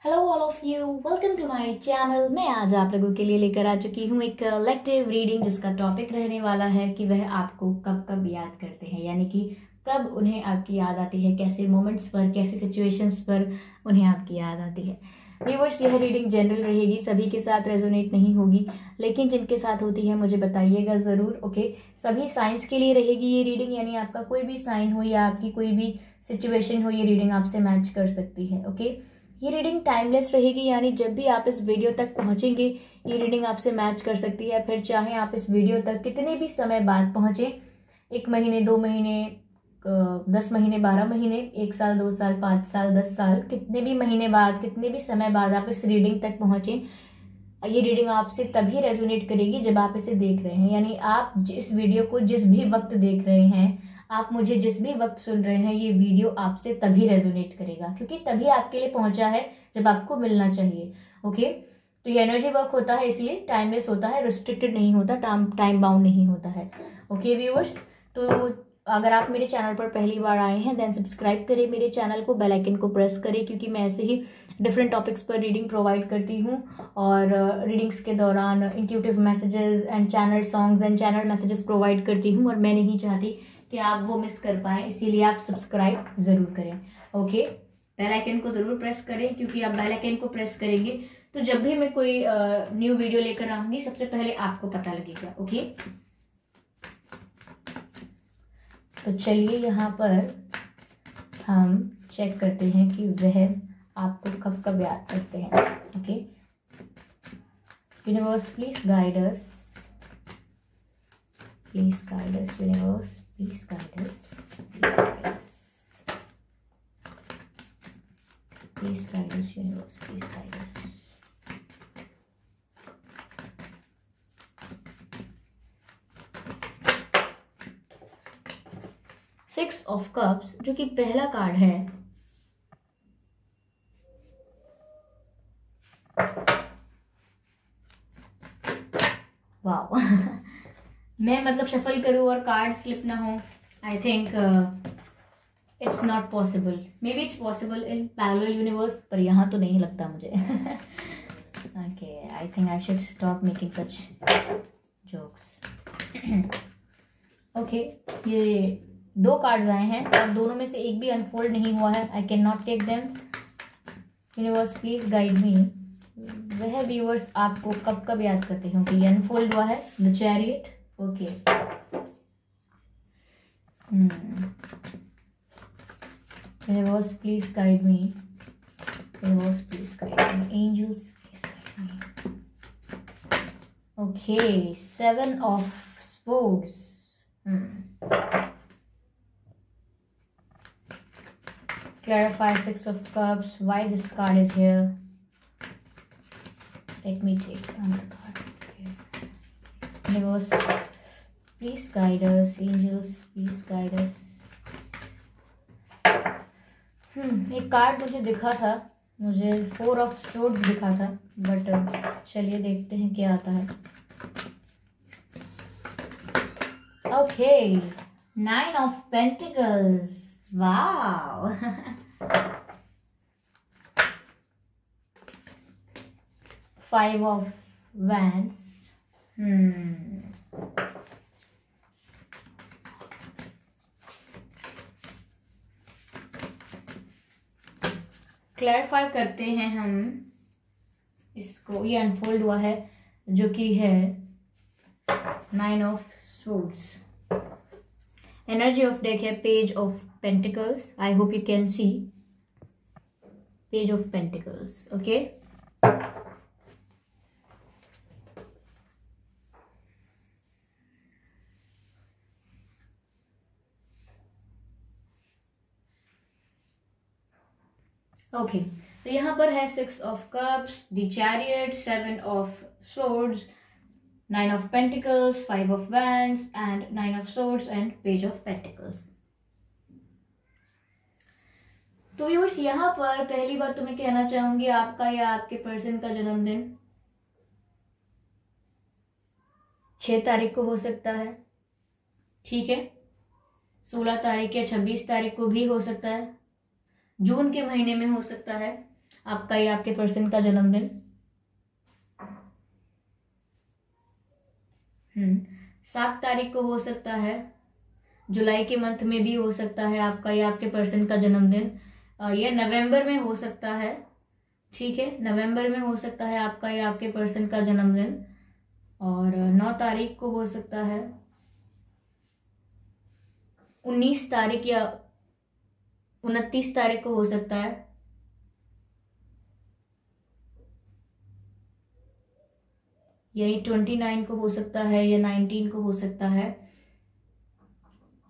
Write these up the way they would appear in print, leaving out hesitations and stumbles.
Hello all of you, welcome to my channel. मैं आज आप लोगों के लिए लेकर आ चुकी हूँ एक कलेक्टिव रीडिंग जिसका टॉपिक रहने वाला है कि वह आपको कब कब याद करते हैं, यानी कि कब उन्हें आपकी याद आती है, कैसे मोमेंट्स पर, कैसी सिचुएशंस पर उन्हें आपकी याद आती है। व्यूअर्स, यह रीडिंग जनरल रहेगी, सभी के साथ रेजोनेट नहीं होगी, लेकिन जिनके साथ होती है मुझे बताइएगा ज़रूर। ओके, सभी साइंस के लिए रहेगी ये रीडिंग, यानी आपका कोई भी साइन हो या आपकी कोई भी सिचुएशन हो, ये रीडिंग आपसे मैच कर सकती है। ओके, ये रीडिंग टाइमलेस रहेगी, यानी जब भी आप इस वीडियो तक पहुंचेंगे ये रीडिंग आपसे मैच कर सकती है। फिर चाहे आप इस वीडियो तक कितने भी समय बाद पहुंचे, 1 महीने, 2 महीने, 10 महीने, 12 महीने, 1 साल, 2 साल, 5 साल, 10 साल, कितने भी महीने बाद, कितने भी समय बाद आप इस रीडिंग तक पहुंचे, ये रीडिंग आपसे तभी रेजोनेट करेगी जब आप इसे देख रहे हैं। यानी आप इस वीडियो को जिस भी वक्त देख रहे हैं, आप मुझे जिस भी वक्त सुन रहे हैं, ये वीडियो आपसे तभी रेजोनेट करेगा, क्योंकि तभी आपके लिए पहुंचा है जब आपको मिलना चाहिए। ओके, तो ये एनर्जी वर्क होता है, इसलिए टाइमलेस होता है, रिस्ट्रिक्टेड नहीं होता, टाइम बाउंड नहीं होता है। ओके व्यूअर्स, तो अगर आप मेरे चैनल पर पहली बार आए हैं देन सब्सक्राइब करें मेरे चैनल को, बेल आइकन को प्रेस करें, क्योंकि मैं ऐसे ही डिफरेंट टॉपिक्स पर रीडिंग प्रोवाइड करती हूँ। और रीडिंग्स के दौरान intuitive messages and channel songs and channel messages provide करती हूँ, और मैं नहीं चाहती कि आप वो मिस कर पाएँ, इसीलिए आप सब्सक्राइब ज़रूर करें। ओके, बेल आइकन को ज़रूर प्रेस करें, क्योंकि आप बेल आइकन को प्रेस करेंगे तो जब भी मैं कोई न्यू वीडियो लेकर आऊँगी सबसे पहले आपको पता लगेगा। ओके, तो चलिए यहाँ पर हम चेक करते हैं कि वह आपको कब कब याद करते हैं। Okay, universe please guide us, please guide us, universe please guide us, please guide us, please guide us, universe please guide us. Six of cups, जो कि पहला कार्ड है, वाओ मैं मतलब शफल करूं और कार्ड स्लिप ना हो, I think it's not possible. May be it's possible in parallel universe, पर यहाँ तो नहीं लगता मुझे। Okay, I think I should stop making such jokes. Okay, ये 2 कार्ड्स आए हैं और दोनों में से एक भी अनफोल्ड नहीं हुआ है। I can not take them. Universe please guide me, वह व्यूअर्स आपको कब कब याद करते हैं। ओके, अनफोल्ड हुआ है the chariot. Okay, universe please guide me, universe please guide me, angels please guide me. Okay, 7 of swords. Clarify 6 of cups, why this card is here. Let me take another card. Okay. Universe, please guide us. Angels, please guide us. एक card मुझे दिखा था, मुझे 4 of swords दिखा था, but चलिए देखते हैं क्या आता है। Okay, 9 of pentacles, wow. 5 of wands. Clarify करते हैं हम इसको। ये अनफोल्ड हुआ है जो कि है 9 of swords. Energy of deck है page of pentacles. I hope you can see page of pentacles. Okay, okay, तो यहाँ पर है 6 of cups, the chariot, 7 of swords, 9 of pentacles, 5 of wands and 9 of swords and page of pentacles. तो viewers, यहाँ पर पहली बात तो मैं कहना चाहूंगी, आपका या आपके पर्सन का जन्मदिन 6 तारीख को हो सकता है, ठीक है, 16 तारीख या 26 तारीख को भी हो सकता है, जून के महीने में हो सकता है, आपका या आपके पर्सन का जन्मदिन। 7 तारीख को हो सकता है, जुलाई के मंथ में भी हो सकता है आपका या आपके पर्सन का जन्मदिन, या नवंबर में हो सकता है। ठीक है, नवंबर में हो सकता है आपका या आपके पर्सन का जन्मदिन। और 9 तारीख को हो सकता है, 19 तारीख या 29 तारीख को हो सकता है, यानी 29 को हो सकता है या 19 को हो सकता है।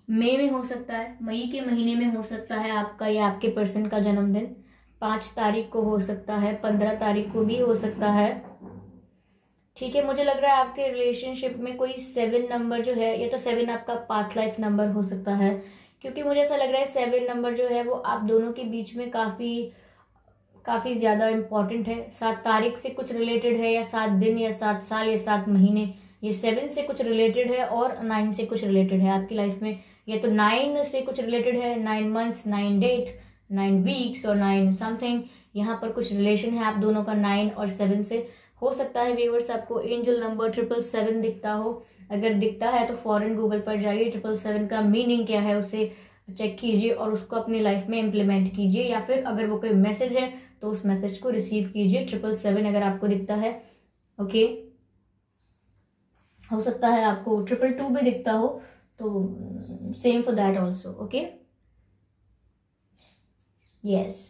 मई में हो सकता है, मई के महीने में हो सकता है आपका या आपके पर्सन का जन्मदिन। 5 तारीख को हो सकता है, 15 तारीख को भी हो सकता है। ठीक है, मुझे लग रहा है आपके रिलेशनशिप में कोई 7 नंबर जो है, या तो 7 आपका पास्ट लाइफ नंबर हो सकता है, क्योंकि मुझे ऐसा लग रहा है 7 नंबर जो है वो आप दोनों के बीच में काफी ज्यादा इंपॉर्टेंट है। 7 तारीख से कुछ रिलेटेड है, या 7 दिन या 7 साल या 7 महीने, ये 7 से कुछ रिलेटेड है और 9 से कुछ रिलेटेड है आपकी लाइफ में। या तो 9 से कुछ रिलेटेड है, 9 मंथ्स, 9 डेट, 9 वीक्स और 9 समथिंग, यहाँ पर कुछ रिलेशन है आप दोनों का 9 और 7 से। हो सकता है व्यूअर्स आपको एंजल नंबर 777 दिखता हो। अगर दिखता है तो फॉरन गूगल पर जाइए, 777 का मीनिंग क्या है उसे चेक कीजिए और उसको अपनी लाइफ में इम्प्लीमेंट कीजिए, या फिर अगर वो कोई मैसेज है तो उस मैसेज को रिसीव कीजिए। 777 अगर आपको दिखता है, ओके। हो सकता है आपको 222 भी दिखता हो, तो same for that also, okay. Yes,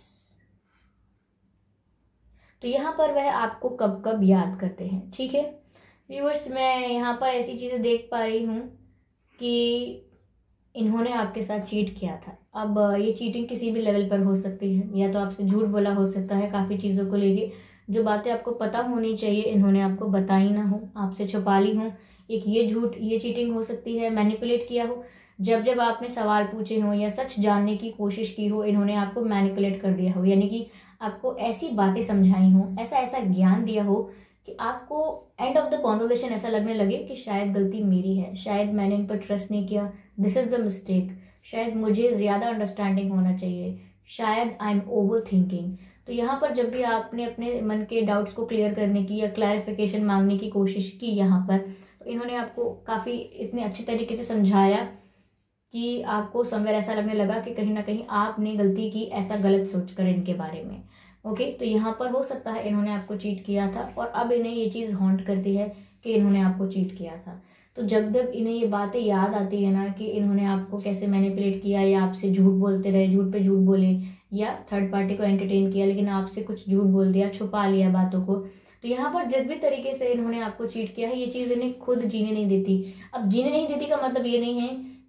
तो यहाँ पर वह आपको कब कब याद करते हैं। ठीक है व्यूअर्स, मैं यहाँ पर ऐसी चीजें देख पा रही हूँ कि इन्होंने आपके साथ चीट किया था। अब ये चीटिंग किसी भी लेवल पर हो सकती है, या तो आपसे झूठ बोला हो सकता है काफी चीजों को लेके, जो बातें आपको पता होनी चाहिए इन्होंने आपको बताई ना हो, आपसे छुपा ली हो। एक ये झूठ, ये चीटिंग हो सकती है। मैनिपुलेट किया हो, जब जब आपने सवाल पूछे हो या सच जानने की कोशिश की हो, इन्होंने आपको मैनिपुलेट कर दिया हो, यानी कि आपको ऐसी बातें समझाई हो, ऐसा ऐसा ज्ञान दिया हो कि आपको एंड ऑफ द कॉन्वर्सेशन ऐसा लगने लगे कि शायद गलती मेरी है, शायद मैंने इन पर ट्रस्ट नहीं किया, दिस इज द मिस्टेक, शायद मुझे ज्यादा अंडरस्टैंडिंग होना चाहिए, शायद आई एम ओवर थिंकिंग। तो यहाँ पर जब भी आपने अपने मन के डाउट्स को क्लियर करने की या क्लैरिफिकेशन मांगने की कोशिश की यहाँ पर, तो इन्होंने आपको काफी इतने अच्छे तरीके से समझाया कि आपको समवेयर ऐसा लगने लगा कि कहीं ना कहीं आपने गलती की, ऐसा गलत सोचकर इनके बारे में। ओके, तो यहाँ पर हो सकता है इन्होंने आपको चीट किया था और अब इन्हें ये चीज हॉन्ट करती है कि इन्होंने आपको चीट किया था। तो जब जब इन्हें ये बातें याद आती है ना कि इन्होंने आपको कैसे मैनिपुलेट किया, या आपसे झूठ बोलते रहे, झूठ पे झूठ बोले, या थर्ड पार्टी को एंटरटेन किया लेकिन आपसे कुछ झूठ बोल दिया, छुपा लिया बातों को, तो यहाँ पर जिस भी तरीके से इन्होंने आपको चीट किया है, ये चीज इन्हें खुद जीने नहीं देती। अब जीने नहीं देती का मतलब ये नहीं है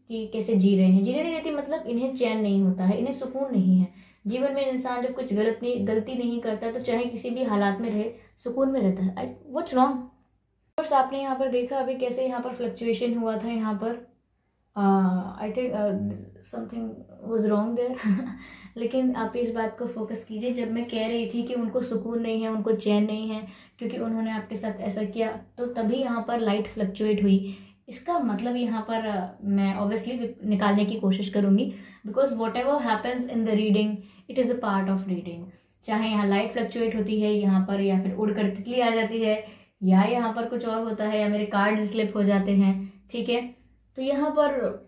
कि कैसे जी रहे हैं, जीने नहीं देती मतलब इन्हें चैन नहीं होता है, इन्हें सुकून नहीं है। जीवन में इंसान जब कुछ गलती नहीं करता तो चाहे किसी भी हालात में रहे, सुकून में रहता है। What's wrong? कोर्स आपने यहाँ पर देखा अभी कैसे यहाँ पर फ्लक्चुएशन हुआ था, यहाँ पर I think something was wrong there. लेकिन आप इस बात को फोकस कीजिए, जब मैं कह रही थी कि उनको सुकून नहीं है, उनको चैन नहीं है क्योंकि उन्होंने आपके साथ ऐसा किया, तो तभी यहाँ पर लाइट फ्लक्चुएट हुई। इसका मतलब यहाँ पर मैं ऑब्वियसली निकालने की कोशिश करूंगी, because what ever happens in the reading it is a part of reading. चाहे यहाँ लाइट फ्लक्चुएट होती है यहाँ पर, या फिर उड़कर तितली आ जाती है, या यहाँ पर कुछ और होता है, या मेरे कार्ड स्लिप हो जाते हैं, ठीक है। तो यहाँ पर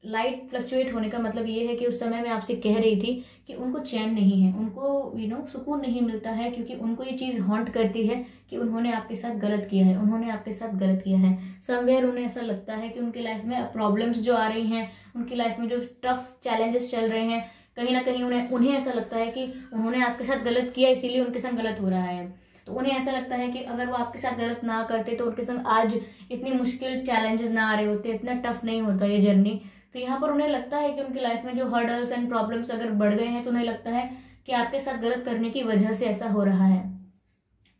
लाइट फ्लक्चुएट होने का मतलब ये है कि उस समय मैं आपसे कह रही थी कि उनको चैन नहीं है, उनको सुकून नहीं मिलता है, क्योंकि उनको ये चीज हॉन्ट करती है कि उन्होंने आपके साथ गलत किया है, उन्होंने आपके साथ गलत किया है। समवेयर उन्हें ऐसा लगता है कि उनकी लाइफ में प्रॉब्लम्स जो आ रही हैं, उनकी लाइफ में जो टफ चैलेंजेस चल रहे हैं, कहीं ना कहीं उन्हें ऐसा लगता है कि उन्होंने आपके साथ गलत किया, इसीलिए उनके साथ गलत हो रहा है। तो उन्हें ऐसा लगता है कि अगर वो आपके साथ गलत ना करते तो उनके संग आज इतनी मुश्किल चैलेंजेस ना आ रहे होते, इतना टफ नहीं होता ये जर्नी। तो यहाँ पर उन्हें लगता है कि उनकी लाइफ में जो हर्डल्स एंड प्रॉब्लम्स अगर बढ़ गए हैं तो उन्हें लगता है कि आपके साथ गलत करने की वजह से ऐसा हो रहा है।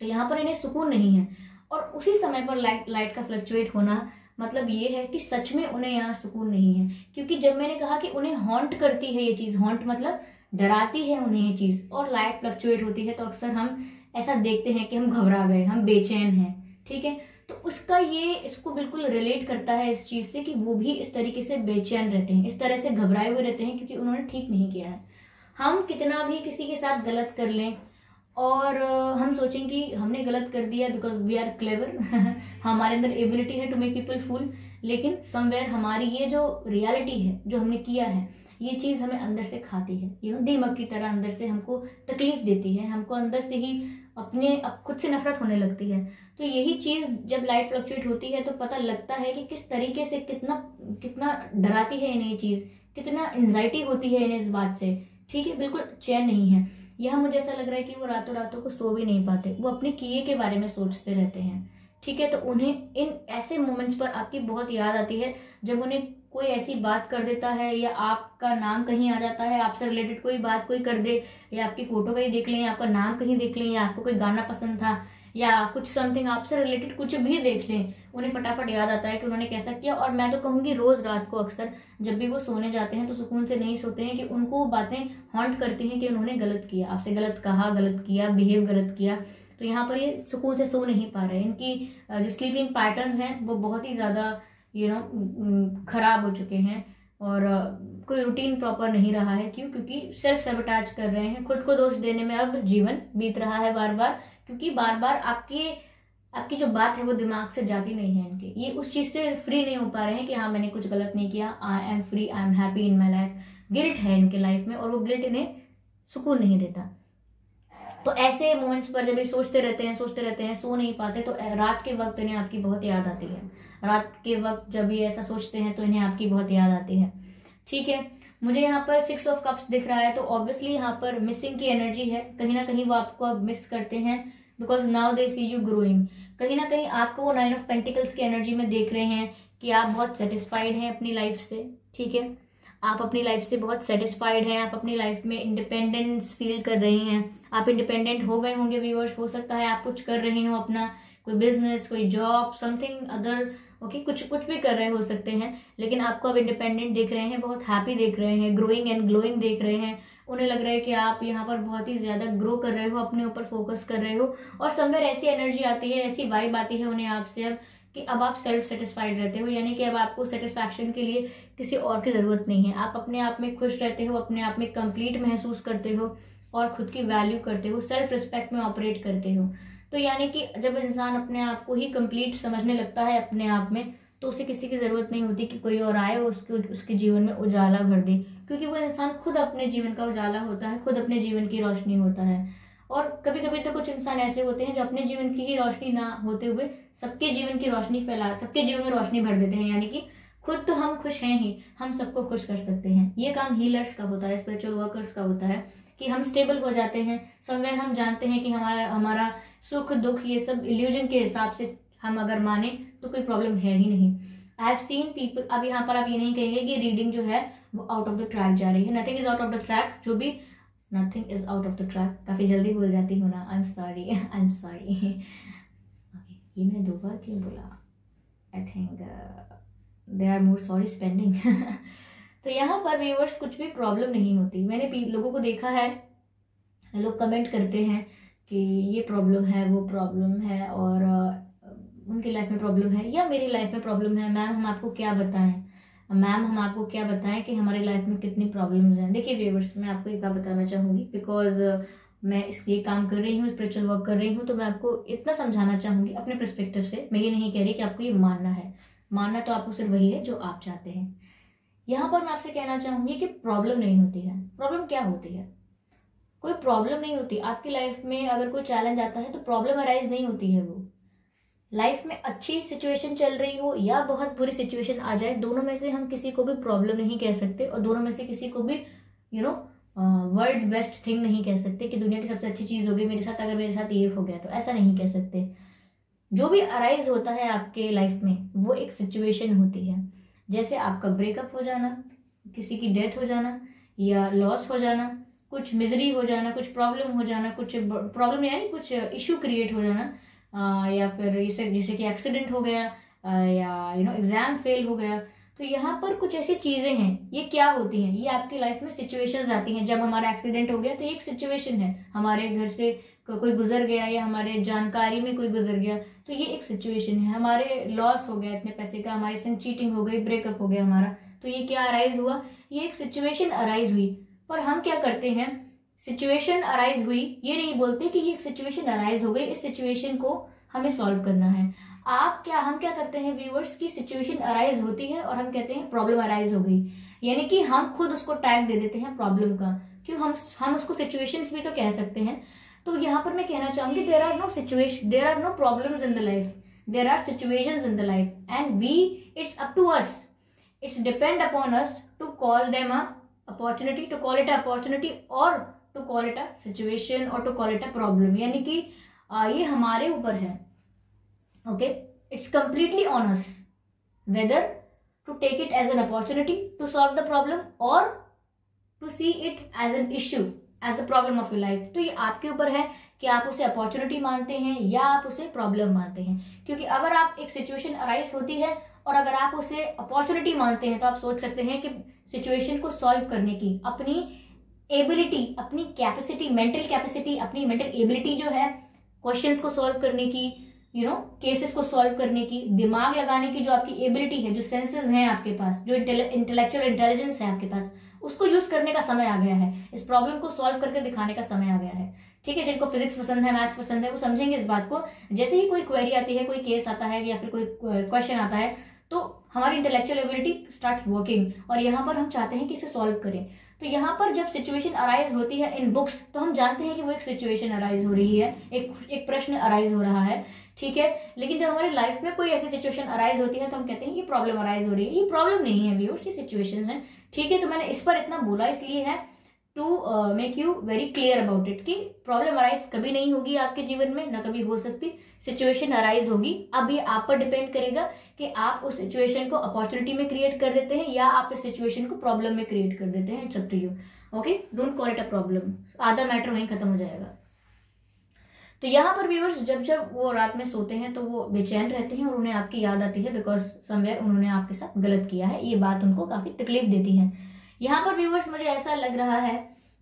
तो यहाँ पर इन्हें सुकून नहीं है, और उसी समय पर लाइट का फ्लक्चुएट होना मतलब ये है कि सच में उन्हें यहाँ सुकून नहीं है। क्योंकि जब मैंने कहा कि उन्हें हॉन्ट करती है ये चीज, हॉन्ट मतलब डराती है उन्हें ये चीज, और लाइट फ्लक्चुएट होती है तो अक्सर हम ऐसा देखते हैं कि हम घबरा गए, हम बेचैन हैं, ठीक है। तो उसका ये इसको बिल्कुल रिलेट करता है इस चीज से कि वो भी इस तरीके से बेचैन रहते हैं, इस तरह से घबराए हुए रहते हैं, क्योंकि उन्होंने ठीक नहीं किया है। हम कितना भी किसी के साथ गलत कर लें, और हम सोचें कि हमने गलत कर दिया बिकॉज वी आर क्लेवर हमारे अंदर एबिलिटी है टू मेक पीपल फूल, लेकिन समवेयर हमारी ये जो रियलिटी है जो हमने किया है ये चीज हमें अंदर से खाती है, दीमक की तरह अंदर से हमको तकलीफ देती है, हमको अंदर से ही खुद से नफरत होने लगती है। तो यही चीज जब लाइट फ्लक्चुएट होती है तो पता लगता है कि किस तरीके से कितना कितना डराती है इन्हें ये चीज, कितना एंजाइटी होती है इन्हें इस बात से। ठीक है, बिल्कुल चैन नहीं है। यहाँ मुझे ऐसा लग रहा है कि वो रातों रातों को सो भी नहीं पाते, वो अपने किए के बारे में सोचते रहते हैं। ठीक है, तो उन्हें इन ऐसे मोमेंट्स पर आपकी बहुत याद आती है जब उन्हें कोई ऐसी बात कर देता है या आपका नाम कहीं आ जाता है, आपसे रिलेटेड कोई बात कोई कर दे, या आपकी फोटो कहीं देख लें, या आपका नाम कहीं देख लें, या आपको कोई गाना पसंद था, या कुछ समथिंग आपसे रिलेटेड कुछ भी देख लें, उन्हें फटाफट याद आता है कि उन्होंने कैसा किया। और मैं तो कहूंगी रोज रात को अक्सर जब भी वो सोने जाते हैं तो सुकून से नहीं सोते हैं, कि उनको वो बातें हॉन्ट करती हैं कि उन्होंने गलत किया, आपसे गलत कहा, गलत किया, बिहेव गलत किया। तो यहाँ पर ये सुकून से सो नहीं पा रहे हैं। इनकी जो स्लीपिंग पैटर्न्स हैं वो बहुत ही ज्यादा खराब हो चुके हैं, और कोई रूटीन प्रॉपर नहीं रहा है। क्यों? क्योंकि सेल्फ सैबोटाज कर रहे हैं, खुद को दोष देने में अब जीवन बीत रहा है बार बार, क्योंकि बार बार आपकी जो बात है वो दिमाग से जाती नहीं है इनके, ये उस चीज से फ्री नहीं हो पा रहे हैं कि हाँ मैंने कुछ गलत नहीं किया, I am free, I am happy in my life. Guilt है इनके लाइफ में और वो गिल्ट इन्हें सुकून नहीं देता। तो ऐसे मोमेंट्स पर जब ये सोचते रहते हैं, सो नहीं पाते, तो रात के वक्त इन्हें आपकी बहुत याद आती है। रात के वक्त जब ये ऐसा सोचते हैं तो इन्हें आपकी बहुत याद आती है। ठीक है, मुझे यहाँ पर 6 ऑफ कप्स दिख रहा है, तो ऑब्वियसली यहाँ पर मिसिंग की एनर्जी है। कहीं ना कहीं वो आपको अब मिस करते हैं, because now they see you growing. कहीं ना कहीं आपको वो 9 ऑफ पेंटिकल्स की एनर्जी में देख रहे हैं कि आप बहुत सेटिस्फाइड हैं अपनी लाइफ से। ठीक है, आप अपनी लाइफ से बहुत सेटिस्फाइड हैं, आप अपनी लाइफ में इंडिपेंडेंस फील कर रहे हैं, आप इंडिपेंडेंट हो गए होंगे व्यूअर्स। हो सकता है आप कुछ कर रहे हो अपना, कोई बिजनेस, कोई जॉब, समथिंग अदर, ओके, कुछ भी कर रहे हो सकते हैं, लेकिन आपको अब इंडिपेंडेंट देख रहे हैं, बहुत हैप्पी देख रहे हैं, ग्रोइंग एंड ग्लोइंग देख रहे हैं। उन्हें लग रहा है कि आप यहाँ पर बहुत ही ज्यादा ग्रो कर रहे हो, अपने ऊपर फोकस कर रहे हो, और समवेयर ऐसी एनर्जी आती है, ऐसी वाइब आती है उन्हें आपसे अब कि अब आप सेल्फ सेटिस्फाइड रहते हो, यानी कि अब आपको सेटिस्फैक्शन के लिए किसी और की जरूरत नहीं है। आप अपने आप में खुश रहते हो, अपने आप में कंप्लीट महसूस करते हो और खुद की वैल्यू करते हो, सेल्फ रिस्पेक्ट में ऑपरेट करते हो। तो यानी कि जब इंसान अपने आप को ही कंप्लीट समझने लगता है अपने आप में, तो उसे किसी की जरूरत नहीं होती कि कोई और आए उसके जीवन में उजाला भर दे, क्योंकि वो इंसान खुद अपने जीवन का उजाला होता है, खुद अपने जीवन की रोशनी होता है। और कभी कभी तो कुछ इंसान ऐसे होते हैं जो अपने जीवन की ही रोशनी ना होते हुए सबके जीवन की रोशनी सबके जीवन में रोशनी भर देते हैं, यानी कि खुद तो हम खुश हैं ही, हम सबको खुश कर सकते हैं। ये काम हीलर्स का होता है, स्पिरिचुअल वर्कर्स का होता है, कि हम स्टेबल हो जाते हैं समवेयर। हम जानते हैं कि हमारा सुख दुख ये सब इल्यूजन के हिसाब से हम अगर माने तो कोई प्रॉब्लम है ही नहीं। आई हैव सीन पीपल, अब यहाँ पर आप ये नहीं कहेंगे कि रीडिंग जो है वो आउट ऑफ द ट्रैक जा रही है। Nothing is out of the track, जो भी nothing is out of the track, काफी जल्दी बोल जाती हूँ ना, आई एम सॉरी। ये मैंने 2 बार क्यों बोला? I think they are more sorry spending. तो यहाँ पर व्यूअर्स कुछ भी प्रॉब्लम नहीं होती। मैंने लोगों को देखा है, लोग कमेंट करते हैं कि ये प्रॉब्लम है, वो प्रॉब्लम है, और उनकी लाइफ में प्रॉब्लम है या मेरी लाइफ में प्रॉब्लम है। मैम हम आपको क्या बताएं, मैम हम आपको क्या बताएं कि हमारी लाइफ में कितनी प्रॉब्लम्स हैं। देखिए व्यूअर्स, मैं आपको एक बात बताना चाहूँगी, बिकॉज मैं इसलिए काम कर रही हूँ, स्पिरिचुअल वर्क कर रही हूँ, तो मैं आपको इतना समझाना चाहूँगी अपने पर्सपेक्टिव से। मैं ये नहीं कह रही कि आपको ये मानना है, मानना तो आपको सिर्फ वही है जो आप चाहते हैं। यहाँ पर मैं आपसे कहना चाहूँगी कि प्रॉब्लम नहीं होती है। प्रॉब्लम क्या होती है? कोई प्रॉब्लम नहीं होती आपकी लाइफ में। अगर कोई चैलेंज आता है तो प्रॉब्लम अराइज नहीं होती है। वो लाइफ में अच्छी सिचुएशन चल रही हो या बहुत बुरी सिचुएशन आ जाए, दोनों में से हम किसी को भी प्रॉब्लम नहीं कह सकते, और दोनों में से किसी को भी वर्ल्ड्स बेस्ट थिंग नहीं कह सकते कि दुनिया की सबसे अच्छी चीज हो गई मेरे साथ, अगर मेरे साथ ये हो गया तो, ऐसा नहीं कह सकते। जो भी अराइज होता है आपके लाइफ में वो एक सिचुएशन होती है। जैसे आपका ब्रेकअप हो जाना, किसी की डेथ हो जाना, या लॉस हो जाना, कुछ मिजरी हो जाना, कुछ प्रॉब्लम हो जाना, कुछ प्रॉब्लम यानी कुछ इशू क्रिएट हो जाना, या फिर जैसे कि एक्सीडेंट हो गया, या एग्जाम फेल हो गया। तो यहाँ पर कुछ ऐसी चीजें हैं, ये क्या होती हैं? ये आपकी लाइफ में सिचुएशंस आती हैं। जब हमारा एक्सीडेंट हो गया तो ये एक सिचुएशन है, हमारे घर से कोई गुजर गया या हमारे जानकारी में कोई गुजर गया, तो ये एक सिचुएशन है। हमारे लॉस हो गया इतने पैसे का, हमारे संग चीटिंग हो गई, ब्रेकअप हो गया हमारा, तो ये क्या अराइज हुआ? ये एक सिचुएशन अराइज हुई। पर हम क्या करते हैं सिचुएशन अराइज हुई, ये नहीं बोलते कि ये सिचुएशन अराइज हो गई, इस सिचुएशन को हमें सॉल्व करना है। हम क्या करते हैं व्यूअर्स की सिचुएशन अराइज होती है और हम कहते हैं प्रॉब्लम अराइज हो गई, यानी कि हम खुद उसको टैग दे देते हैं प्रॉब्लम का, क्यों हम उसको सिचुएशंस भी तो कह सकते हैं। तो यहाँ पर मैं कहना चाहूंगी there are no problems in the life, there are situations in the life and it's up to us, it's depend upon us to call them a opportunity, to call it a opportunity और to call it a situation और to call it a problem, यानी कि ये हमारे ऊपर है। Okay, it's completely on us whether to take it as an opportunity to solve the problem और to see it as an issue, as the problem of your life. तो ये आपके ऊपर है कि आप उसे अपॉर्चुनिटी मानते हैं या आप उसे प्रॉब्लम मानते हैं। क्योंकि अगर आप एक सिचुएशन अराइज होती है और अगर आप उसे अपॉर्चुनिटी मानते हैं तो आप सोच सकते हैं कि सिचुएशन को सॉल्व करने की अपनी एबिलिटी, अपनी कैपेसिटी, मेंटल कैपेसिटी, अपनी मेंटल एबिलिटी जो है क्वेश्चंस को सॉल्व करने की, केसेस को सॉल्व करने की, दिमाग लगाने की जो आपकी एबिलिटी है, जो सेंसेस हैं आपके पास, जो इंटेलेक्चुअल इंटेलिजेंस है आपके पास, उसको यूज करने का समय आ गया है। इस प्रॉब्लम को सॉल्व करके दिखाने का समय आ गया है। ठीक है, जिनको फिजिक्स पसंद है, मैथ्स पसंद है, वो समझेंगे इस बात को। जैसे ही कोई क्वेरी आती है, कोई केस आता है या फिर कोई क्वेश्चन आता है, तो हमारी इंटेलेक्चुअल एबिलिटी स्टार्ट वर्किंग और यहाँ पर हम चाहते हैं कि इसे सॉल्व करें। तो यहाँ पर जब सिचुएशन अराइज होती है इन बुक्स, तो हम जानते हैं कि वो एक सिचुएशन अराइज हो रही है, एक प्रश्न अराइज हो रहा है। ठीक है, लेकिन जब हमारी लाइफ में कोई ऐसी सिचुएशन अराइज होती है तो हम कहते हैं ये प्रॉब्लम अराइज हो रही है। ये प्रॉब्लम नहीं है व्यूअर्स, ये सिचुएशन है। ठीक है, तो मैंने इस पर इतना बोला इसलिए है to make you very clear about it कि प्रॉब्लम अराइज कभी नहीं होगी आपके जीवन में, ना कभी हो सकती। सिचुएशन अराइज होगी, अब ये आप पर डिपेंड करेगा कि आप उस सिचुएशन को अपॉर्चुनिटी में क्रिएट कर देते हैं या आप इस सिचुएशन को प्रॉब्लम में क्रिएट कर देते हैं। It's up to you. Okay, don't call it a problem, आधा मैटर वहीं खत्म हो जाएगा। तो यहाँ पर व्यूअर्स जब जब वो रात में सोते हैं तो वो बेचैन रहते हैं और उन्हें आपकी याद आती है बिकॉज समवेयर उन्होंने आपके साथ गलत किया है। ये बात उनको काफी तकलीफ देती है। यहाँ पर व्यूअर्स मुझे ऐसा लग रहा है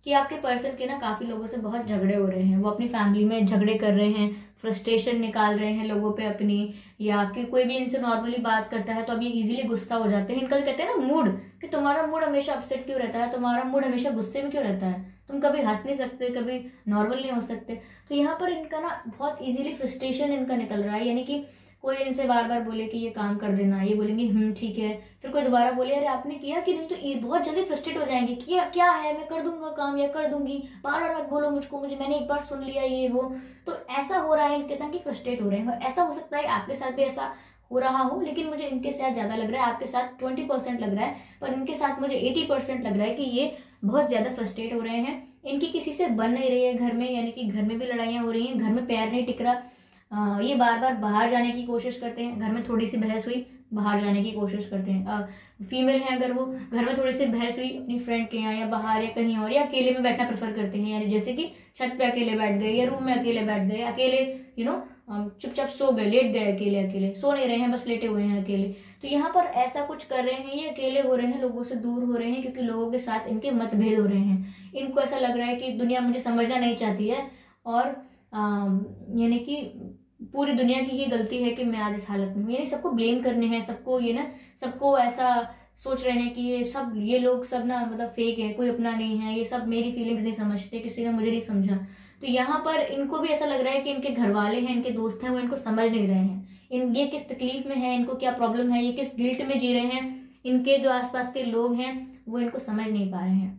कि आपके पर्सन के ना काफी लोगों से बहुत झगड़े हो रहे हैं, वो अपनी फैमिली में झगड़े कर रहे हैं, फ्रस्ट्रेशन निकाल रहे हैं लोगों पे अपनी, या कि कोई भी इनसे नॉर्मली बात करता है तो अब ये इजीली गुस्सा हो जाते हैं। इनका कहते हैं ना मूड, कि तुम्हारा मूड हमेशा अपसेट क्यों रहता है, तुम्हारा मूड हमेशा गुस्से में क्यों रहता है, तुम कभी हंस नहीं सकते, कभी नॉर्मल नहीं हो सकते। तो यहाँ पर इनका ना बहुत इजीली फ्रस्ट्रेशन इनका निकल रहा है, यानी कि कोई इनसे बार बार बोले कि ये काम कर देना, ये बोलेंगे ठीक है, फिर कोई दोबारा बोले अरे आपने किया कि नहीं, तो बहुत जल्दी फ्रस्ट्रेट हो जाएंगे कि क्या है, मैं कर दूंगा काम या कर दूंगी, बार बार मत बोलो मुझको, मैंने एक बार सुन लिया ये वो। तो ऐसा हो रहा है इनके साथ कि फ्रस्ट्रेट हो रहे हैं। ऐसा हो सकता है आपके साथ भी ऐसा हो रहा हो, लेकिन मुझे इनके साथ ज्यादा लग रहा है, आपके साथ 20% लग रहा है, पर इनके साथ मुझे 80% लग रहा है कि ये बहुत ज्यादा फ्रस्ट्रेट हो रहे हैं। इनकी किसी से बन नहीं रही है घर में, यानी कि घर में भी लड़ाइयां हो रही हैं, घर में पैर नहीं टिक रहा। ये बार बार बाहर जाने की कोशिश करते हैं, घर में थोड़ी सी बहस हुई बाहर जाने की कोशिश करते हैं। फीमेल है अगर वो, घर में थोड़ी सी बहस हुई अपनी फ्रेंड के यहाँ या बाहर या कहीं और, या अकेले में बैठना प्रेफर करते हैं, यानी जैसे कि छत पे अकेले बैठ गए या रूम में अकेले बैठ गए, अकेले चुपचाप सो गए, लेट गए, अकेले अकेले सो नहीं रहे हैं, बस लेटे हुए हैं अकेले। तो यहाँ पर ऐसा कुछ कर रहे हैं, ये अकेले हो रहे हैं, लोगों से दूर हो रहे हैं क्योंकि लोगों के साथ इनके मतभेद हो रहे हैं। इनको ऐसा लग रहा है कि दुनिया मुझे समझना नहीं चाहती है और यानी कि पूरी दुनिया की ही गलती है कि मैं आज इस हालत में हूँ, यानी सबको ब्लेम करने हैं, सबको सबको ऐसा सोच रहे हैं कि ये लोग सब ना मतलब फेक है, कोई अपना नहीं है, ये सब मेरी फीलिंग्स नहीं समझते, किसी ने मुझे नहीं समझा। तो यहाँ पर इनको भी ऐसा लग रहा है कि इनके घर वाले हैं, इनके दोस्त हैं, वो इनको समझ नहीं रहे हैं, ये किस तकलीफ में है, इनको क्या प्रॉब्लम है, ये किस गिल्ट में जी रहे हैं, इनके जो आसपास के लोग हैं वो इनको समझ नहीं पा रहे हैं।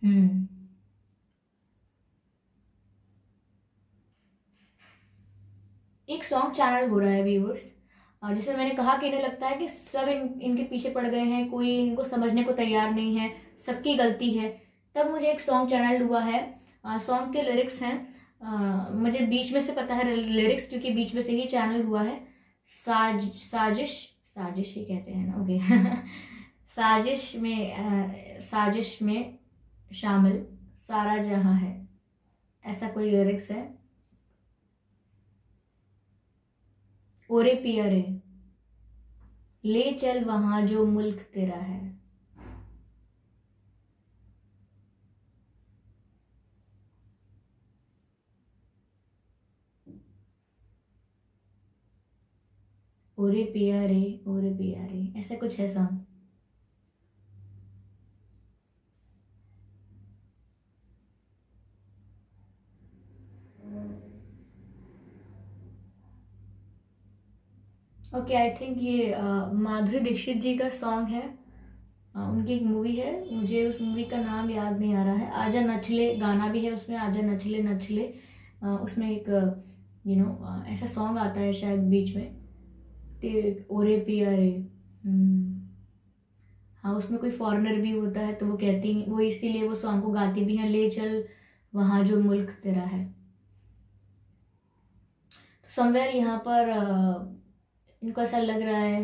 हम्म एक सॉन्ग चैनल हो रहा है व्यूवर्स, जिसमें मैंने कहा कि इन्हें लगता है कि सब इनके पीछे पड़ गए हैं, कोई इनको समझने को तैयार नहीं है, सबकी गलती है। तब मुझे एक सॉन्ग चैनल हुआ है, सॉन्ग के लिरिक्स हैं, मुझे बीच में से पता है लिरिक्स क्योंकि बीच में से ही चैनल हुआ है। साजिश साजिश ही कहते हैं ना, ओके साजिश में शामिल सारा जहां है, ऐसा कोई लिरिक्स है। ओरे पिया रे ले चल वहां जो मुल्क तेरा है। ओरे पिया रे, ओरे पिया रे, ऐसा कुछ है सॉन्ग। ओके, आई थिंक ये माधुरी दीक्षित जी का सॉन्ग है। उनकी एक मूवी है, मुझे उस मूवी का नाम याद नहीं आ रहा है। आजा नचले गाना भी है उसमें, आजा नचले नचले। उसमें एक ऐसा सॉन्ग आता है शायद बीच में, ओरे पिया रे। हाँ, उसमें कोई फॉरेनर भी होता है तो वो कहती वो इसीलिए वो सॉन्ग को गाती भी हैं, ले चल वहाँ जो मुल्क तेरा है। तो समवेयर यहाँ पर इनको ऐसा लग रहा है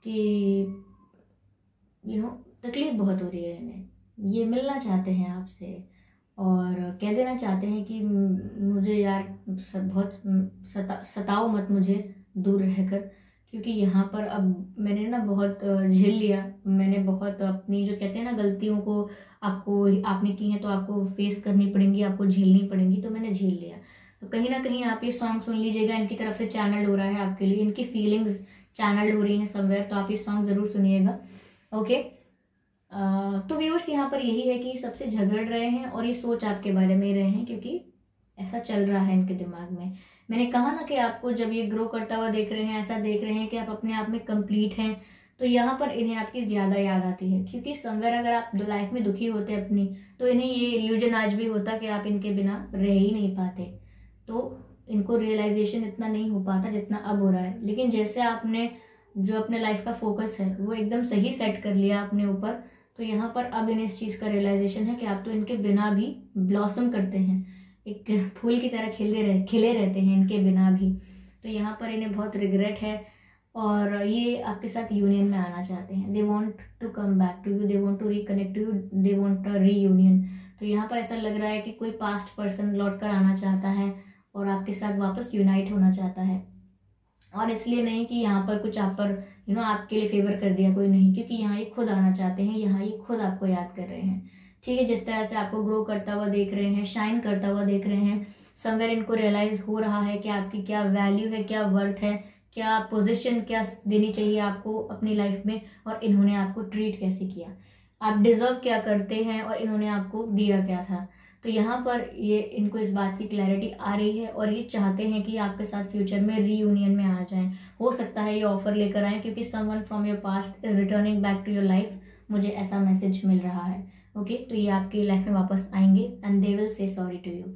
कि तकलीफ बहुत हो रही है इन्हें, ये मिलना चाहते हैं आपसे और कह देना चाहते हैं कि मुझे यार बहुत सताओ मत मुझे दूर रहकर, क्योंकि यहाँ पर अब मैंने ना बहुत झेल लिया। मैंने बहुत अपनी जो कहते हैं ना गलतियों को आपने की है तो आपको फेस करनी पड़ेंगी, आपको झेलनी पड़ेंगी, तो मैंने झेल लिया। तो कहीं ना कहीं आप ये सॉन्ग सुन लीजिएगा, इनकी तरफ से चैनल हो रहा है आपके लिए, इनकी फीलिंग्स चैनल हो रही हैं समवेयर, तो आप ये सॉन्ग जरूर सुनिएगा। ओके, तो व्यूअर्स यहाँ पर यही है कि सबसे झगड़ रहे हैं और ये सोच आपके बारे में ही रहे हैं, क्योंकि ऐसा चल रहा है इनके दिमाग में। मैंने कहा ना कि आपको जब ये ग्रो करता हुआ देख रहे हैं, ऐसा देख रहे हैं कि आप अपने आप में कंप्लीट हैं, तो यहाँ पर इन्हें आपकी ज्यादा याद आती है, क्योंकि समवेयर अगर आप लाइफ में दुखी होते अपनी, तो इन्हें ये इल्यूजन आज भी होता कि आप इनके बिना रह ही नहीं पाते, तो इनको रियलाइजेशन इतना नहीं हो पाता जितना अब हो रहा है। लेकिन जैसे आपने जो अपने लाइफ का फोकस है वो एकदम सही सेट कर लिया अपने ऊपर, तो यहाँ पर अब इन्हें इस चीज का रियलाइजेशन है कि आप तो इनके बिना भी ब्लॉसम करते हैं, एक फूल की तरह खिले रहते हैं इनके बिना भी। तो यहाँ पर इन्हें बहुत रिग्रेट है और ये आपके साथ यूनियन में आना चाहते हैं। They want to come back to you, they want to reconnect to you, they want a reunion. तो यहाँ पर ऐसा लग रहा है कि कोई पास्ट पर्सन लौट कर आना चाहता है और आपके साथ वापस यूनाइट होना चाहता है। और इसलिए नहीं कि यहाँ पर कुछ आप पर आपके लिए फेवर कर दिया कोई, नहीं, क्योंकि यहाँ ये खुद आना चाहते हैं, यहाँ ये खुद आपको याद कर रहे हैं। ठीक है, जिस तरह से आपको ग्रो करता हुआ देख रहे हैं, शाइन करता हुआ देख रहे हैं, समवेयर इनको रियलाइज हो रहा है कि आपकी क्या वैल्यू है, क्या वर्थ है, क्या पोजीशन क्या देनी चाहिए आपको अपनी लाइफ में, और इन्होंने आपको ट्रीट कैसे किया, आप डिजर्व क्या करते हैं और इन्होंने आपको दिया क्या था। तो यहाँ पर ये इनको इस बात की क्लैरिटी आ रही है और ये चाहते हैं कि आपके साथ फ्यूचर में रीयूनियन में आ जाएं। हो सकता है ये ऑफर लेकर आए, क्योंकि someone from your past is returning back to your life, मुझे ऐसा मैसेज मिल रहा है। ओके, तो ये आपकी लाइफ में वापस आएंगे and they will say sorry to you.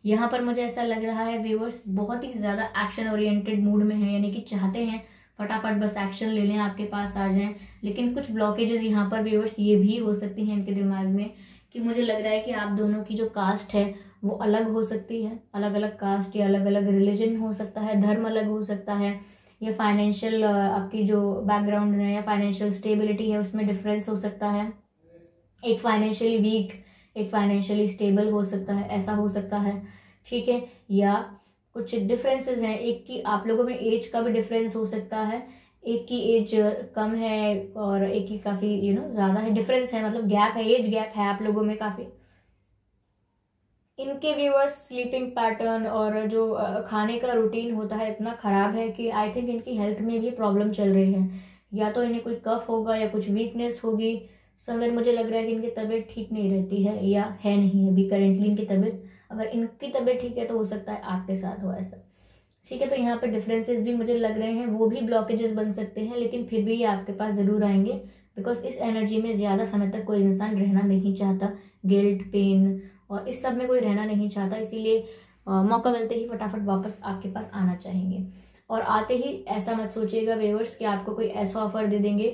यहाँ पर मुझे ऐसा लग रहा है व्यूअर्स बहुत ही ज्यादा एक्शन ओरिएंटेड मूड में है, यानी कि चाहते हैं फटाफट बस एक्शन ले लें, आपके पास आ जाएं। लेकिन कुछ ब्लॉकेजेस यहाँ पर व्यूअर्स ये भी हो सकती हैं इनके दिमाग में, कि मुझे लग रहा है कि आप दोनों की जो कास्ट है वो अलग हो सकती है, अलग अलग कास्ट या अलग अलग रिलीजन हो सकता है, धर्म अलग हो सकता है, या फाइनेंशियल आपकी जो बैकग्राउंड है या फाइनेंशियल स्टेबिलिटी है उसमें डिफरेंस हो सकता है। एक फाइनेंशियली वीक, एक फाइनेंशियली स्टेबल हो सकता है, ऐसा हो सकता है। ठीक है, या कुछ डिफरेंसेस हैं, एक की आप लोगों में एज का भी डिफरेंस हो सकता है, एक की एज कम है और एक की काफी ज्यादा है, डिफरेंस है, मतलब गैप है, एज गैप है आप लोगों में काफी। इनके व्यूअर्स स्लीपिंग पैटर्न और जो खाने का रूटीन होता है इतना खराब है कि आई थिंक इनकी हेल्थ में भी प्रॉब्लम चल रही है, या तो इन्हें कोई कफ होगा या कुछ वीकनेस होगी। समवेयर मुझे लग रहा है कि इनकी तबीयत ठीक नहीं रहती है, या है नहीं अभी करेंटली इनकी तबीयत। अगर इनकी तबीयत ठीक है तो हो सकता है आपके साथ हो ऐसा। ठीक है, तो यहाँ पे डिफरेंसेस भी मुझे लग रहे हैं, वो भी ब्लॉकेजेस बन सकते हैं, लेकिन फिर भी ये आपके पास जरूर आएंगे, बिकॉज इस एनर्जी में ज्यादा समय तक कोई इंसान रहना नहीं चाहता, गिल्ट, पेन और इस सब में कोई रहना नहीं चाहता, इसीलिए मौका मिलते ही फटाफट वापस आपके पास आना चाहेंगे। और आते ही ऐसा मत सोचिएगा व्यूअर्स कि आपको कोई ऐसा ऑफर दे देंगे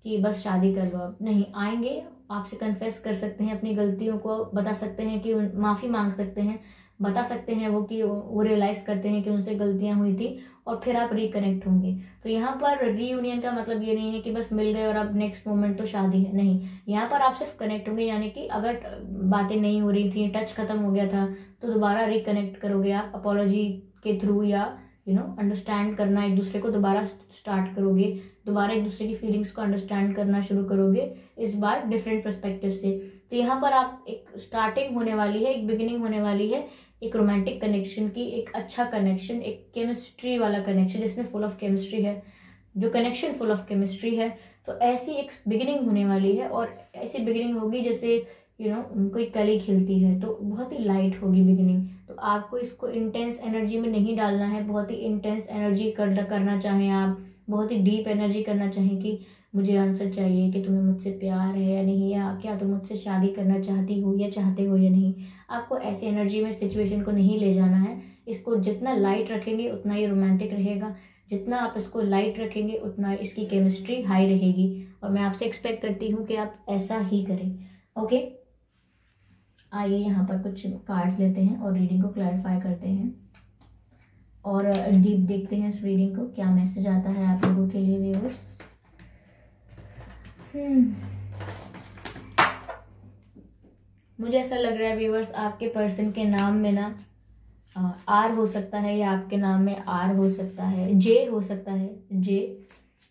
कि बस शादी कर लो, अब नहीं, आएंगे आपसे कन्फेस कर सकते हैं, अपनी गलतियों को बता सकते हैं, कि माफी मांग सकते हैं, बता सकते हैं वो कि वो रियलाइज करते हैं कि उनसे गलतियां हुई थी, और फिर आप रिकनेक्ट होंगे। तो यहाँ पर रीयूनियन का मतलब ये नहीं है कि बस मिल गए और अब नेक्स्ट मोमेंट तो शादी है, नहीं, यहाँ पर आप सिर्फ कनेक्ट होंगे, यानी कि अगर बातें नहीं हो रही थी, टच खत्म हो गया था, तो दोबारा रिकनेक्ट करोगे आप अपॉलॉजी के थ्रू, या अंडरस्टैंड करना एक दूसरे को दोबारा स्टार्ट करोगे, दोबारा एक दूसरे की फीलिंग्स को अंडरस्टैंड करना शुरू करोगे, इस बार डिफरेंट पर्सपेक्टिव से। तो यहाँ पर आप एक स्टार्टिंग होने वाली है, एक बिगिनिंग होने वाली है, एक रोमांटिक कनेक्शन की, एक अच्छा कनेक्शन, एक केमिस्ट्री वाला कनेक्शन जिसमें फुल ऑफ केमिस्ट्री है। जो कनेक्शन फुल ऑफ केमिस्ट्री है। तो ऐसी एक बिगिनिंग होने वाली है, और ऐसी बिगिनिंग होगी जैसे कोई कली खिलती है, तो बहुत ही लाइट होगी बिगिनिंग। तो आपको इसको इंटेंस एनर्जी में नहीं डालना है। बहुत ही इंटेंस एनर्जी करना चाहें आप, बहुत ही डीप एनर्जी करना चाहें कि मुझे आंसर चाहिए कि तुम्हें मुझसे प्यार है या नहीं, या क्या तुम मुझसे शादी करना चाहती हो या चाहते हो या नहीं, आपको ऐसी एनर्जी में सिचुएशन को नहीं ले जाना है। इसको जितना लाइट रखेंगे उतना ही रोमांटिक रहेगा, जितना आप इसको लाइट रखेंगे उतना इसकी केमिस्ट्री हाई रहेगी। और मैं आपसे एक्सपेक्ट करती हूँ कि आप ऐसा ही करें। ओके, आइए यहाँ पर कुछ कार्ड्स लेते हैं और रीडिंग को क्लैरिफाई करते हैं और डीप देखते हैं इस रीडिंग को, क्या मैसेज आता है आप लोगों के लिए व्यूअर्स। मुझे ऐसा लग रहा है व्यूअर्स, आपके पर्सन के नाम में ना आर हो सकता है, या आपके नाम में आर हो सकता है, जे हो सकता है,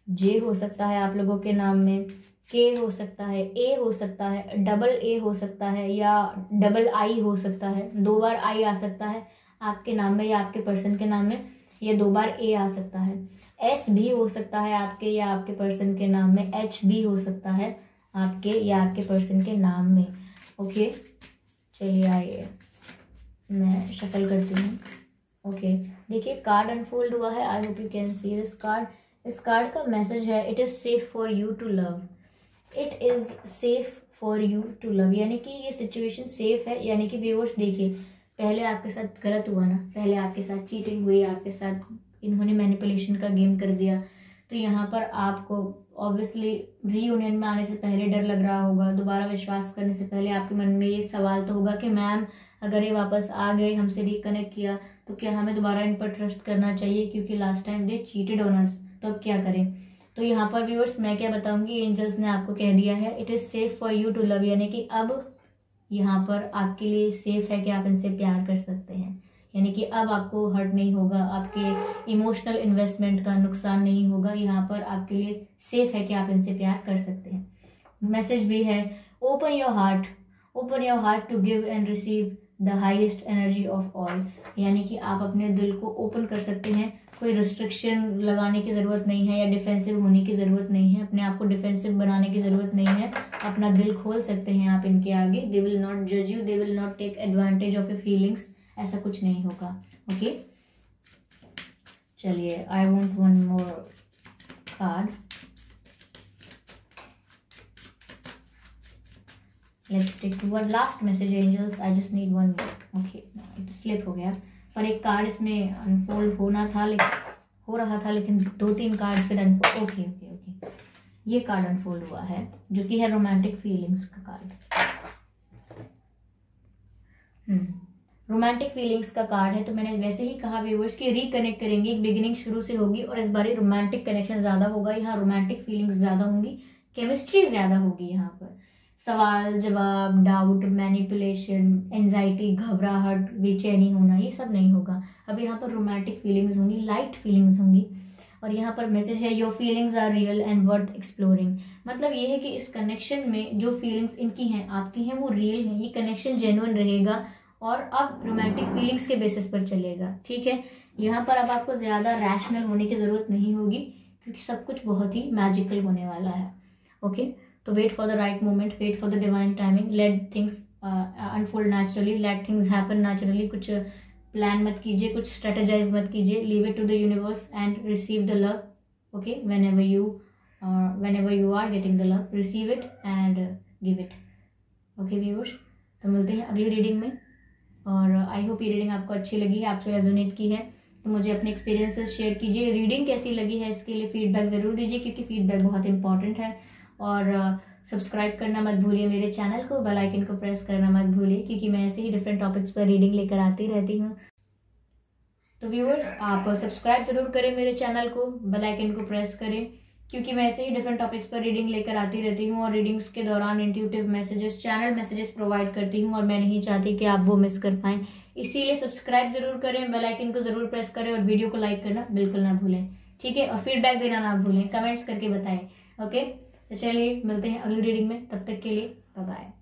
जे हो सकता है आप लोगों के नाम में, के हो सकता है, ए हो सकता है, डबल ए हो सकता है, या डबल आई हो सकता है। 2 बार आई आ सकता है आपके नाम में या आपके पर्सन के नाम में, या 2 बार ए आ सकता है। एस भी हो सकता है आपके या आपके पर्सन के नाम में, एच भी हो सकता है आपके या आपके पर्सन के नाम में। ओके, चलिए आइए मैं शफल करती हूँ। ओके, देखिए कार्ड अनफोल्ड हुआ है। I hope you can see this card. इस कार्ड का मैसेज है, it is safe for you to love. It is safe for you to love, यानी कि ये सिचुएशन सेफ है। यानी कि व्यूअर्स देखिए, पहले आपके साथ गलत हुआ ना, पहले आपके साथ चीटिंग हुई, आपके साथ इन्होंने मैनिपुलेशन का गेम कर दिया, तो यहाँ पर आपको ऑब्वियसली रीयूनियन में आने से पहले डर लग रहा होगा। दोबारा विश्वास करने से पहले आपके मन में ये सवाल तो होगा कि मैम अगर ये वापस आ गए, हमसे रिकनेक्ट किया, तो क्या हमें दोबारा इन पर ट्रस्ट करना चाहिए, क्योंकि last time they cheated on us, तो अब क्या करें। तो यहाँ पर व्यूअर्स मैं क्या बताऊंगी, एंजल्स ने आपको कह दिया है it is safe for you to love, यानी कि अब यहाँ पर आपके लिए सेफ है कि आप इनसे प्यार कर सकते हैं। यानी कि अब आपको हर्ट नहीं होगा, आपके इमोशनल इन्वेस्टमेंट का नुकसान नहीं होगा। यहाँ पर आपके लिए सेफ है कि आप इनसे प्यार कर सकते हैं। मैसेज भी है, open your heart to give and receive the highest energy of all, यानी कि आप अपने दिल को ओपन कर सकते हैं। कोई रिस्ट्रिक्शन लगाने की ज़रूरत नहीं है या डिफेंसिव होने की ज़रूरत नहीं है, अपने आप को डिफेंसिव बनाने की ज़रूरत नहीं है। अपना दिल खोल सकते हैं आप इनके आगे। दे विल नॉट जज you, they will not take advantage of your feelings, ऐसा कुछ नहीं होगा। ओके, चलिए I want one more card. Let's take to one last message angels, I just need one more. Okay, slip हो गया, पर एक कार्ड इसमें अनफोल्ड होना था, लेकिन हो रहा था, लेकिन 2-3 कार्ड फिर अनफोल्ड। ओके ओके ओके, ये कार्ड अनफोल्ड हुआ है जो कि है रोमांटिक फीलिंग्स का कार्ड। रोमांटिक फीलिंग्स का कार्ड है, तो मैंने वैसे ही कहा व्यूअर्स कि रिकनेक्ट करेंगे, एक बिगिनिंग शुरू से होगी और इस बार रोमांटिक कनेक्शन ज्यादा होगा। यहाँ रोमांटिक फीलिंग्स ज्यादा होंगी, केमिस्ट्री ज्यादा होगी। यहाँ पर सवाल जवाब, डाउट, मैनिपुलेशन, एंजाइटी, घबराहट, बेचैनी होना, ये सब नहीं होगा। अब यहाँ पर रोमांटिक फीलिंग्स होंगी, लाइट फीलिंग्स होंगी। और यहाँ पर मैसेज है, your feelings are real and worth exploring. मतलब ये है कि इस कनेक्शन में जो फीलिंग्स इनकी हैं, आपकी हैं, वो रियल हैं। ये कनेक्शन जेन्युइन रहेगा और अब रोमांटिक फीलिंग्स के बेसिस पर चलेगा। ठीक है, यहाँ पर अब आपको ज्यादा रैशनल होने की जरूरत नहीं होगी, क्योंकि सब कुछ बहुत ही मैजिकल होने वाला है। ओके, तो wait for the right moment, wait for the divine timing, let things unfold naturally, let things happen naturally. कुछ प्लान मत कीजिए, कुछ स्ट्रेटेजाइज मत कीजिए, leave it to the universe and receive the love. Okay, whenever you are getting the love, receive it and give it. Okay viewers, तो मिलते हैं अगली रीडिंग में। और आई होप ये रीडिंग आपको अच्छी लगी है, आपसे रेजोनेट की है, तो मुझे अपने एक्सपीरियंसेस शेयर कीजिए। रीडिंग कैसी लगी है इसके लिए फीडबैक ज़रूर दीजिए, क्योंकि फीडबैक बहुत इंपॉर्टेंट है। और सब्सक्राइब करना मत भूलिए मेरे चैनल को, बेल आइकन को प्रेस करना मत भूलिए, क्योंकि मैं ऐसे ही डिफरेंट टॉपिक्स पर रीडिंग लेकर आती रहती हूँ। तो व्यूअर्स, आप सब्सक्राइब जरूर करें मेरे चैनल को, बेल आइकन को प्रेस करें, क्योंकि मैं ऐसे ही डिफरेंट टॉपिक्स पर रीडिंग लेकर आती रहती हूँ। और रीडिंग्स के दौरान intuitive messages, channel messages provide करती हूँ, और मैं नहीं चाहती कि आप वो मिस कर पाएं। इसीलिए सब्सक्राइब जरूर करें, बेल आइकन को जरूर प्रेस करें, और वीडियो को लाइक करना बिल्कुल ना भूलें। ठीक है, और फीडबैक देना ना भूलें, कमेंट्स करके बताएं। ओके, तो चलिए मिलते हैं अगली रीडिंग में, तब तक के लिए बाय बाय।